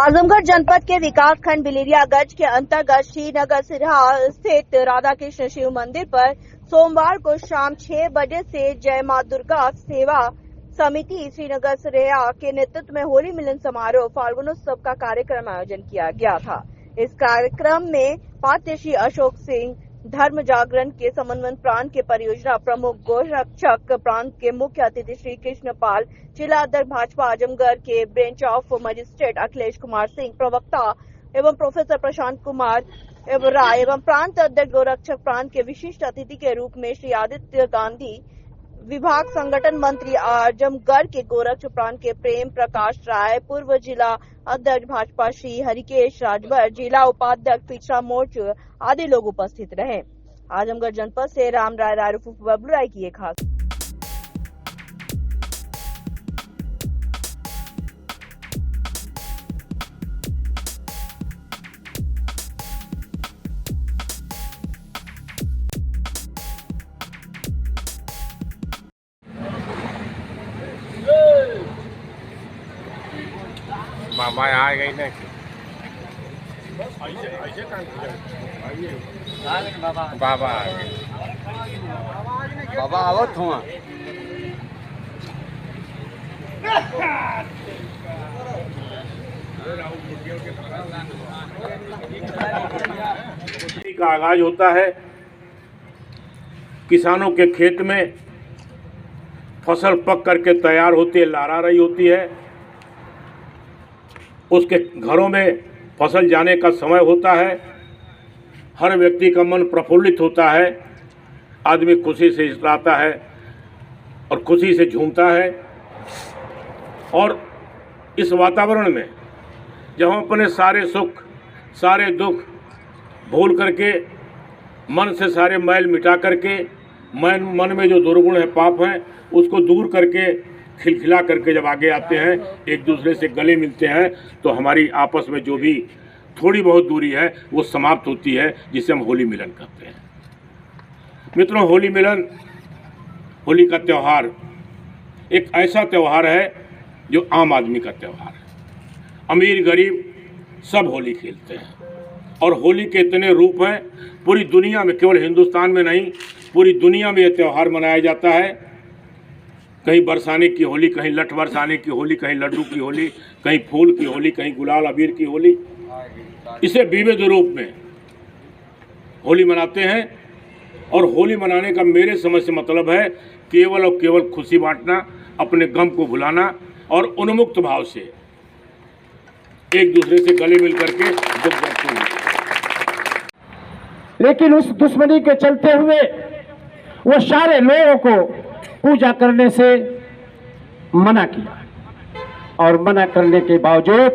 आजमगढ़ जनपद के विकास खंड बिलेरियागंज के अंतर्गत श्रीनगर सिरहा स्थित राधा कृष्ण शिव मंदिर पर सोमवार को शाम 6 बजे से जय मां दुर्गा सेवा समिति श्रीनगर सिरहा के नेतृत्व में होली मिलन समारोह फाल्गुनोत्सव का कार्यक्रम आयोजन किया गया था। इस कार्यक्रम में पात्र श्री अशोक सिंह धर्म जागरण के समन्वय प्रांत के परियोजना प्रमुख गोरक्षक प्रांत के मुख्य अतिथि श्री कृष्णपाल, जिला अध्यक्ष भाजपा आजमगढ़ के bench of magistrate Akhilesh Kumar Singh, प्रवक्ता एवं प्रोफेसर प्रशांत कुमार राय एवं प्रांत अध्यक्ष गोरक्षक प्रांत के विशिष्ट अतिथि के रूप में श्री आदित्य गांधी, विभाग संगठन मंत्री आजमगढ़ के गोरक्षक प्रांत के प्रेम प्रकाश राय, पूर्व जिला अध्यक्ष भाजपा श्री हरिकेश राजभर, जिला उपाध्यक्ष पिछड़ा मोर्चा आदि लोग उपस्थित रहे। आजमगढ़ जनपद से राम राय रायफू बबलू राय की एक खास। मामा आ गई ना बाबा आ गए। बाबा आवत हुआ का आगाज होता है। किसानों के खेत में फसल पक करके तैयार होती है, लहरा रही होती है। उसके घरों में फसल जाने का समय होता है। हर व्यक्ति का मन प्रफुल्लित होता है। आदमी खुशी से इस्लाता है और खुशी से झूमता है। और इस वातावरण में जब हम अपने सारे सुख सारे दुख भूल करके मन से सारे मैल मिटा करके मन में जो दुर्गुण है, पाप हैं, उसको दूर करके खिलखिला करके जब आगे आते हैं, एक दूसरे से गले मिलते हैं, तो हमारी आपस में जो भी थोड़ी बहुत दूरी है वो समाप्त होती है, जिसे हम होली मिलन कहते हैं। मित्रों, होली मिलन, होली का त्यौहार एक ऐसा त्यौहार है जो आम आदमी का त्यौहार है। अमीर गरीब सब होली खेलते हैं और होली के इतने रूप हैं, पूरी दुनिया में, केवल हिंदुस्तान में नहीं, पूरी दुनिया में ये त्यौहार मनाया जाता है। कहीं बरसाने की होली, कहीं लठ बरसाने की होली, कहीं लड्डू की होली, कहीं फूल की होली, कहीं गुलाल अबीर की होली। इसे विविध रूप में होली मनाते हैं। और होली मनाने का मेरे समझ से मतलब है केवल और केवल खुशी बांटना, अपने गम को भुलाना और उन्मुक्त भाव से एक दूसरे से गले मिल करके दुख बांटते हैं। लेकिन उस दुश्मनी के चलते हुए वो सारे लोगों को पूजा करने से मना किया और मना करने के बावजूद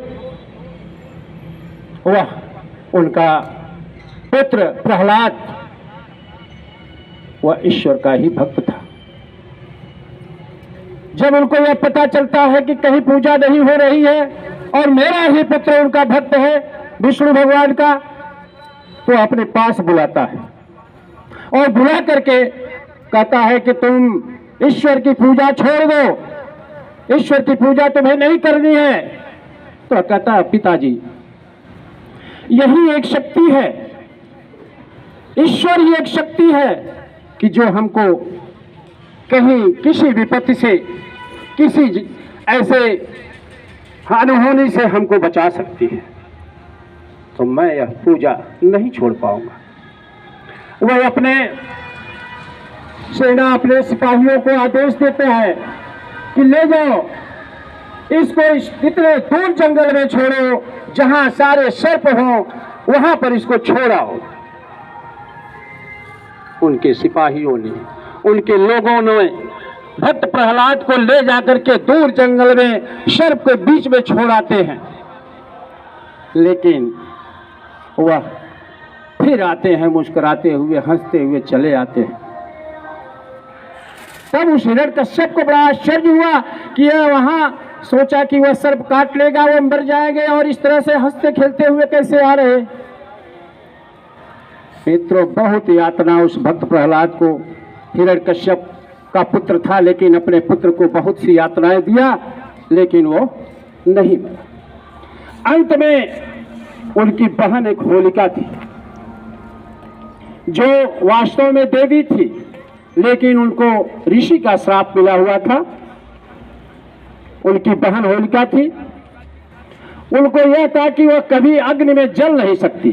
वह उनका पुत्र प्रहलाद वह ईश्वर का ही भक्त था। जब उनको यह पता चलता है कि कहीं पूजा नहीं हो रही है और मेरा ही पुत्र उनका भक्त है विष्णु भगवान का, तो अपने पास बुलाता है और बुला करके कहता है कि तुम ईश्वर की पूजा छोड़ दो, ईश्वर की पूजा तुम्हें नहीं करनी है। तो कहता है पिताजी, यही एक शक्ति है, ईश्वर ही एक शक्ति है कि जो हमको कहीं किसी विपत्ति से, किसी ऐसे अनहोनी से हमको बचा सकती है, तो मैं यह पूजा नहीं छोड़ पाऊंगा। वह अपने सेना, अपने सिपाहियों को आदेश देते हैं कि ले जाओ इसको इतने दूर जंगल में छोड़ो जहां सारे सर्प हो, वहां पर इसको छोड़ाओ। उनके सिपाहियों ने, उनके लोगों ने भक्त प्रहलाद को ले जाकर के दूर जंगल में सर्प के बीच में छोड़ाते हैं, लेकिन वह फिर आते हैं मुस्कुराते हुए, हंसते हुए चले आते हैं। तब उस हिरण्यकश्यप को बड़ा आश्चर्य हुआ कि यह वहां सोचा कि वह सर्प काट लेगा, वो मर जाएंगे, और इस तरह से हंसते खेलते हुए कैसे आ रहे। मित्रों, बहुत यातना उस भक्त प्रहलाद को, हिरण्यकश्यप का पुत्र था, लेकिन अपने पुत्र को बहुत सी यातनाएं दिया, लेकिन वो नहीं मरा। अंत में उनकी बहन एक होलिका थी, जो वास्तव में देवी थी, लेकिन उनको ऋषि का श्राप मिला हुआ था। उनकी बहन होलिका थी, उनको यह था कि वह कभी अग्नि में जल नहीं सकती।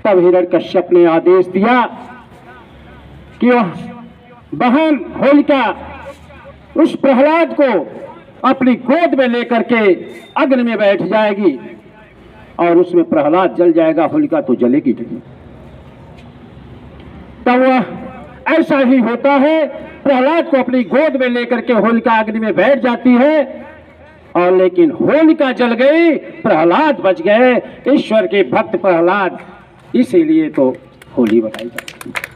तब हिरण्यकश्यप ने आदेश दिया कि वह बहन होलिका उस प्रहलाद को अपनी गोद में लेकर के अग्नि में बैठ जाएगी और उसमें प्रहलाद जल जाएगा, होलिका तो जलेगी नहीं। तब वह ऐसा ही होता है, प्रहलाद को अपनी गोद में लेकर के होलिका अग्नि में बैठ जाती है, और लेकिन होलिका जल गई, प्रहलाद बच गए। ईश्वर के भक्त प्रहलाद, इसीलिए तो होली बनाई जाती है।